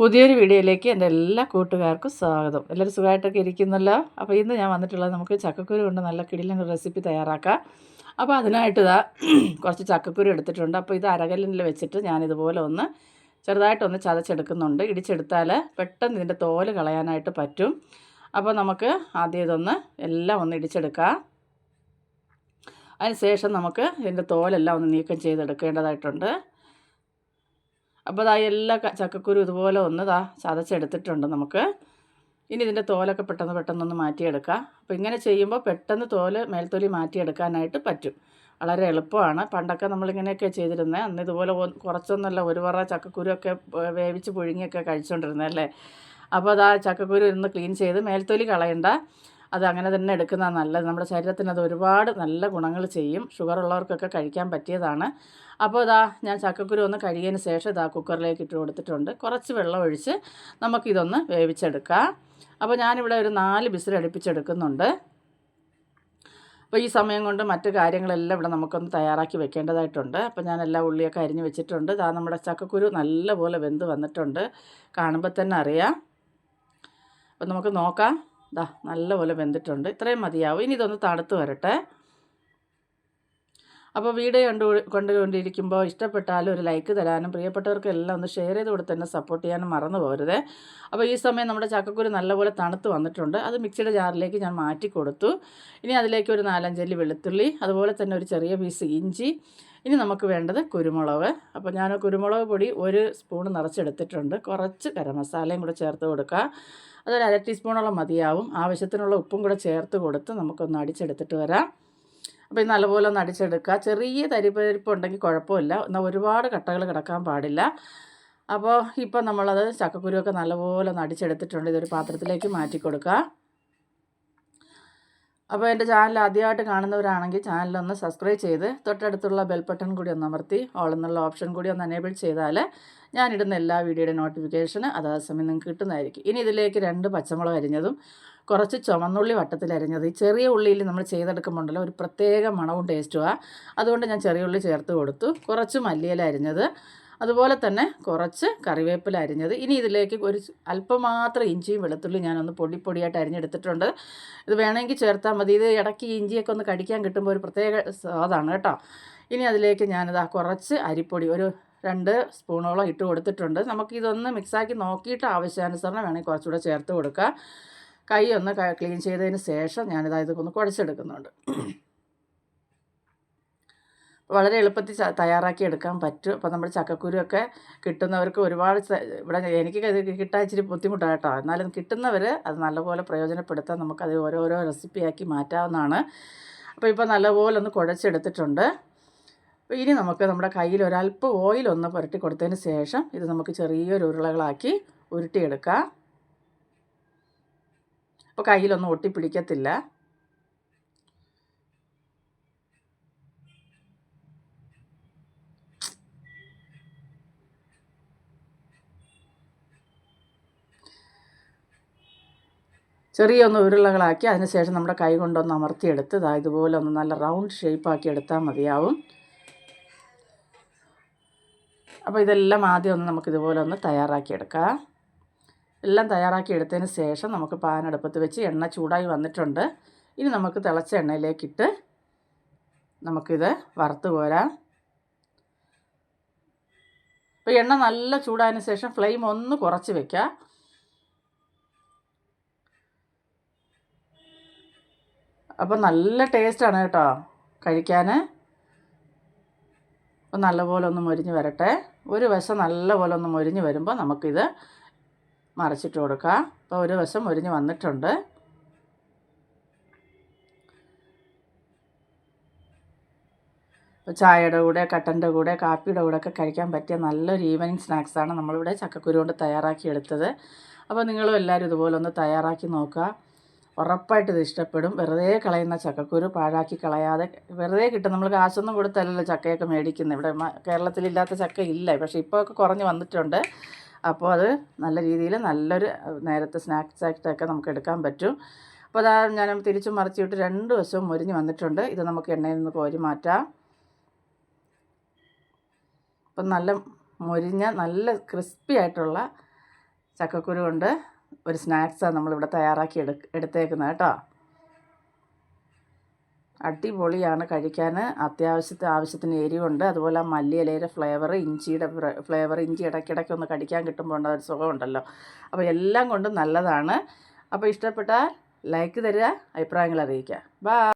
പുതിയൊരു വീഡിയോയിലേക്ക് എൻ്റെ എല്ലാ കൂട്ടുകാർക്കും സ്വാഗതം. എല്ലാവരും സുഖമായിട്ടൊക്കെ ഇരിക്കുന്നല്ലോ. അപ്പോൾ ഇന്ന് ഞാൻ വന്നിട്ടുള്ളത് നമുക്ക് ചക്കക്കുരു കൊണ്ട് നല്ല കിടിലൻ റെസിപ്പി തയ്യാറാക്കാം. അപ്പോൾ അതിനായിട്ട് കുറച്ച് ചക്കക്കുരു എടുത്തിട്ടുണ്ട്. അപ്പോൾ ഇത് അരകല്ലിൽ വെച്ചിട്ട് ഞാനിതുപോലെ ഒന്ന് ചെറുതായിട്ടൊന്ന് ചതച്ചെടുക്കുന്നുണ്ട്. ഇടിച്ചെടുത്താൽ പെട്ടെന്ന് ഇതിൻ്റെ തോല് കളയാനായിട്ട് പറ്റും. അപ്പോൾ നമുക്ക് ആദ്യം ഇതൊന്ന് എല്ലാം ഒന്ന് ഇടിച്ചെടുക്കാം. അതിന് ശേഷം നമുക്ക് ഇതിൻ്റെ തോലെല്ലാം ഒന്ന് നീക്കം ചെയ്തെടുക്കേണ്ടതായിട്ടുണ്ട്. അപ്പോൾ എല്ലാ ചക്കക്കുരു ഇതുപോലെ ഒന്ന് ചതച്ചെടുത്തിട്ടുണ്ട്. നമുക്ക് ഇനി ഇതിൻ്റെ തോലൊക്കെ പെട്ടെന്നൊന്ന് മാറ്റിയെടുക്കാം. അപ്പോൾ ഇങ്ങനെ ചെയ്യുമ്പോൾ പെട്ടെന്ന് മേൽത്തൊലി മാറ്റിയെടുക്കാനായിട്ട് പറ്റും. വളരെ എളുപ്പമാണ്. പണ്ടൊക്കെ നമ്മളിങ്ങനെയൊക്കെ ചെയ്തിരുന്നത്. അന്ന് ഇതുപോലെ കുറച്ചൊന്നുമല്ല, ഒരു പറ ചക്കക്കുരുവൊക്കെ വേവിച്ച് പുഴുങ്ങിയൊക്കെ കഴിച്ചുകൊണ്ടിരുന്നത് അല്ലേ. അപ്പോൾ ചക്കക്കുരു ഇരുന്ന് ക്ലീൻ ചെയ്ത് മേൽത്തൊലി കളയണ്ട, അത് അങ്ങനെ തന്നെ എടുക്കുന്നതാണ് നല്ലത്. നമ്മുടെ ശരീരത്തിന് അത് ഒരുപാട് നല്ല ഗുണങ്ങൾ ചെയ്യും. ഷുഗർ ഉള്ളവർക്കൊക്കെ കഴിക്കാൻ പറ്റിയതാണ്. അപ്പോൾ ഞാൻ ചക്കക്കുരു ഒന്ന് കഴുകിയതിന് ശേഷം കുക്കറിലേക്ക് ഇട്ട് കൊടുത്തിട്ടുണ്ട്. കുറച്ച് വെള്ളം ഒഴിച്ച് നമുക്കിതൊന്ന് വേവിച്ചെടുക്കാം. അപ്പോൾ ഞാനിവിടെ ഒരു 4 വിസിൽ അടുപ്പിച്ചെടുക്കുന്നുണ്ട്. അപ്പോൾ ഈ സമയം കൊണ്ട് മറ്റു കാര്യങ്ങളെല്ലാം ഇവിടെ നമുക്കൊന്ന് തയ്യാറാക്കി വെക്കേണ്ടതായിട്ടുണ്ട്. അപ്പോൾ ഞാൻ എല്ലാ ഉള്ളിയൊക്കെ അരിഞ്ഞ് വെച്ചിട്ടുണ്ട്. നമ്മുടെ ചക്കക്കുരു നല്ലപോലെ വെന്ത് വന്നിട്ടുണ്ട്, കാണുമ്പോൾ തന്നെ അറിയാം. അപ്പോൾ നമുക്ക് നോക്കാം. നല്ലപോലെ വെന്തിട്ടുണ്ട്. ഇത്രയും മതിയാവും. ഇനി ഇതൊന്ന് തണുത്ത് വരട്ടെ. അപ്പോൾ വീഡിയോ കണ്ടുകൊണ്ടിരിക്കുമ്പോൾ ഇഷ്ടപ്പെട്ടാൽ ഒരു ലൈക്ക് തരാനും പ്രിയപ്പെട്ടവർക്കെല്ലാം ഒന്ന് ഷെയർ ചെയ്ത് കൊടുത്ത് തന്നെ സപ്പോർട്ട് ചെയ്യാനും മറന്നു പോകരുത്. അപ്പോൾ ഈ സമയം നമ്മുടെ ചക്കക്കുരു നല്ലപോലെ തണുത്ത് വന്നിട്ടുണ്ട്. അത് മിക്സിയുടെ ജാറിലേക്ക് ഞാൻ മാറ്റി കൊടുത്തു. ഇനി അതിലേക്ക് ഒരു 4-5 അല്ലി വെളുത്തുള്ളി, അതുപോലെ തന്നെ ഒരു ചെറിയ പീസ് ഇഞ്ചി. ഇനി നമുക്ക് വേണ്ടത് കുരുമുളക്. അപ്പോൾ ഞാൻ കുരുമുളക് പൊടി 1 സ്പൂൺ നിറച്ചെടുത്തിട്ടുണ്ട്. കുറച്ച് ഗരം മസാലയും കൂടെ ചേർത്ത് കൊടുക്കുക. അതൊരു 1/2 ടീസ്പൂണോളം മതിയാവും. ആവശ്യത്തിനുള്ള ഉപ്പും കൂടെ ചേർത്ത് കൊടുത്ത് നമുക്കൊന്ന് അടിച്ചെടുത്തിട്ട് വരാം. അപ്പോൾ ഇത് നല്ലപോലെ ഒന്ന് അടിച്ചെടുക്കുക. ചെറിയ തരിപ്പരിപ്പുണ്ടെങ്കിൽ കുഴപ്പമില്ല, എന്നാൽ ഒരുപാട് കട്ടകൾ കിടക്കാൻ പാടില്ല. അപ്പോൾ ഇപ്പം നമ്മളത് ചക്കക്കുരുവൊക്കെ നല്ലപോലെ ഒന്ന് അടിച്ചെടുത്തിട്ടുണ്ട്. ഇതൊരു പാത്രത്തിലേക്ക് മാറ്റി കൊടുക്കുക. അപ്പോൾ എൻ്റെ ചാനൽ ആദ്യമായിട്ട് കാണുന്നവരാണെങ്കിൽ ചാനലൊന്ന് സബ്സ്ക്രൈബ് ചെയ്ത് തൊട്ടടുത്തുള്ള ബെൽ ബട്ടൺ കൂടി ഒന്ന് അമർത്തി ഓൾ എന്നുള്ള ഓപ്ഷൻ കൂടി ഒന്ന് എനേബിൾ ചെയ്താൽ ഞാനിടുന്ന എല്ലാ വീഡിയോയുടെ നോട്ടിഫിക്കേഷൻ അതാത് സമയം നിങ്ങൾക്ക് കിട്ടുന്നതായിരിക്കും. ഇനി ഇതിലേക്ക് 2 പച്ചമുളക് അരിഞ്ഞതും കുറച്ച് ചുവന്നുള്ളി വട്ടത്തിൽ അരിഞ്ഞത്. ഈ ചെറിയ ഉള്ളിയിൽ നമ്മൾ ചെയ്തെടുക്കുമ്പോണ്ടല്ലോ ഒരു പ്രത്യേക മണവും ടേസ്റ്റുമാണ്. അതുകൊണ്ട് ഞാൻ ചെറിയ ഉള്ളി ചേർത്ത് കൊടുത്തു. കുറച്ച് മല്ലിയില അരിഞ്ഞത്, അതുപോലെ തന്നെ കുറച്ച് കറിവേപ്പില അരിഞ്ഞത്. ഇനി ഇതിലേക്ക് ഒരു അല്പം മാത്രം ഇഞ്ചിയും വെളുത്തുള്ളി ഞാനൊന്ന് പൊടിയായിട്ട് അരിഞ്ഞെടുത്തിട്ടുണ്ട്. ഇത് വേണമെങ്കിൽ ചേർത്താൽ മതി. ഇത് ഇടയ്ക്ക് ഇഞ്ചിയൊക്കെ ഒന്ന് കടിക്കാൻ കിട്ടുമ്പോൾ ഒരു പ്രത്യേക സ്വാദാണ് കേട്ടോ. ഇനി അതിലേക്ക് ഞാനിതാ കുറച്ച് അരിപ്പൊടി ഒരു 2 സ്പൂണോളം ഇട്ട് കൊടുത്തിട്ടുണ്ട്. നമുക്കിതൊന്ന് മിക്സാക്കി നോക്കിയിട്ട് ആവശ്യാനുസരണം വേണമെങ്കിൽ കുറച്ചുകൂടെ ചേർത്ത് കൊടുക്കുക. കൈ ഒന്ന് ക്ലീൻ ചെയ്തതിന് ശേഷം ഇതൊന്ന് കുഴച്ചെടുക്കുന്നുണ്ട്. വളരെ എളുപ്പത്തിൽ തയ്യാറാക്കി എടുക്കാൻ പറ്റും. അപ്പോൾ നമ്മുടെ ചക്കക്കുരുവൊക്കെ കിട്ടുന്നവർക്ക് ഒരുപാട് ഇവിടെ എനിക്ക് കിട്ടാൻ ഇച്ചിരി ബുദ്ധിമുട്ടാണ് കേട്ടോ. എന്നാലും കിട്ടുന്നവർ അത് നല്ലപോലെ പ്രയോജനപ്പെടുത്താൻ നമുക്കത് ഓരോരോ റെസിപ്പിയാക്കി മാറ്റാവുന്നതാണ്. അപ്പോൾ ഇപ്പോൾ നല്ലപോലെ ഒന്ന് കുഴച്ചെടുത്തിട്ടുണ്ട്. അപ്പോൾ ഇനി നമുക്ക് നമ്മുടെ കയ്യിൽ ഒരല്പം ഓയിലൊന്ന് പുരട്ടി കൊടുത്തതിന് ശേഷം ഇത് നമുക്ക് ചെറിയൊരു ഉരുളകളാക്കി ഉരുട്ടിയെടുക്കാം. അപ്പോൾ കയ്യിലൊന്നും ഒട്ടിപ്പിടിക്കത്തില്ല. ചെറിയൊന്ന് ഉരുളകളാക്കി അതിനുശേഷം നമ്മുടെ കൈ കൊണ്ടൊന്ന് അമർത്തിയെടുത്ത് ഇതുപോലെ ഒന്ന് നല്ല റൗണ്ട് ഷേപ്പാക്കി എടുത്താൽ മതിയാവും. അപ്പോൾ ഇതെല്ലാം ആദ്യം ഒന്ന് നമുക്കിതുപോലെ ഒന്ന് തയ്യാറാക്കിയെടുക്കാം. എല്ലാം തയ്യാറാക്കി എടുത്തതിന് ശേഷം നമുക്ക് പാൻ അടുപ്പത്ത് വെച്ച് എണ്ണ ചൂടായി വന്നിട്ടുണ്ട്. ഇനി നമുക്ക് തിളച്ച എണ്ണയിലേക്കിട്ട് നമുക്കിത് വറുത്ത് കോരാം. അപ്പോൾ എണ്ണ നല്ല ചൂടായതിന് ശേഷം ഫ്ലെയിം ഒന്ന് കുറച്ച് വയ്ക്കുക. അപ്പോൾ നല്ല ടേസ്റ്റാണ് കേട്ടോ കഴിക്കാൻ. അപ്പോൾ നല്ലപോലെ ഒന്ന് മൊരിഞ്ഞ് വരട്ടെ. ഒരു വശം നല്ലപോലെ ഒന്ന് മൊരിഞ്ഞ് വരുമ്പോൾ നമുക്കിത് മറിച്ചിട്ട് കൊടുക്കാം. അപ്പോൾ ഒരു വശം മൊരിഞ്ഞ് വന്നിട്ടുണ്ട്. ഇപ്പോൾ ചായയുടെ കൂടെ, കട്ടൻ്റെ കൂടെ, കാപ്പിയുടെ കൂടെ ഒക്കെ കഴിക്കാൻ പറ്റിയ നല്ലൊരു ഈവനിങ് സ്നാക്സാണ് നമ്മളിവിടെ ചക്കക്കുരു കൊണ്ട് തയ്യാറാക്കി എടുത്തത്. അപ്പോൾ നിങ്ങളും എല്ലാവരും ഇതുപോലെ ഒന്ന് തയ്യാറാക്കി നോക്കുക. ഉറപ്പായിട്ട് ഇത് ഇഷ്ടപ്പെടും. വെറുതെ കളയുന്ന ചക്കക്കുരു പാഴാക്കി കളയാതെ, വെറുതെ കിട്ടും. നമ്മൾ കാശൊന്നും കൊടുത്തല്ലല്ലോ ചക്കയൊക്കെ മേടിക്കുന്നത്. ഇവിടെ കേരളത്തിലില്ലാത്ത ചക്ക ഇല്ല, പക്ഷേ ഇപ്പോൾ ഒക്കെ കുറഞ്ഞ് വന്നിട്ടുണ്ട്. അപ്പോൾ അത് നല്ല രീതിയിൽ നല്ലൊരു നേരത്തെ സ്നാക്സ് ആയിട്ടൊക്കെ നമുക്ക് എടുക്കാൻ പറ്റും. അപ്പോൾ ഞാൻ തിരിച്ചും മറിച്ചിട്ട് 2 വശവും മൊരിഞ്ഞ് വന്നിട്ടുണ്ട്. ഇത് നമുക്ക് എണ്ണയിൽ നിന്ന് കോരി മാറ്റാം. അപ്പം നല്ല മൊരിഞ്ഞ നല്ല ക്രിസ്പി ആയിട്ടുള്ള ചക്കക്കുരു കൊണ്ട് ഒരു സ്നാക്സാണ് നമ്മളിവിടെ തയ്യാറാക്കി എടുത്തേക്കുന്നത് കേട്ടോ. അടിപൊളിയാണ് കഴിക്കാൻ. ആവശ്യത്തിന് എരിവുണ്ട്. അതുപോലെ മല്ലിയിലയുടെ ഫ്ലേവർ, ഇഞ്ചിയുടെ ഫ്ലേവർ, ഇഞ്ചി ഇടയ്ക്കിടയ്ക്ക് ഒന്ന് കടിക്കാൻ കിട്ടുമ്പോൾ ഉണ്ട് ഒരു സുഖമുണ്ടല്ലോ. അപ്പോൾ എല്ലാം കൊണ്ടും നല്ലതാണ്. അപ്പോൾ ഇഷ്ടപ്പെട്ടാൽ ലൈക്ക് തരിക, അഭിപ്രായങ്ങൾ അറിയിക്കുക. ബൈ.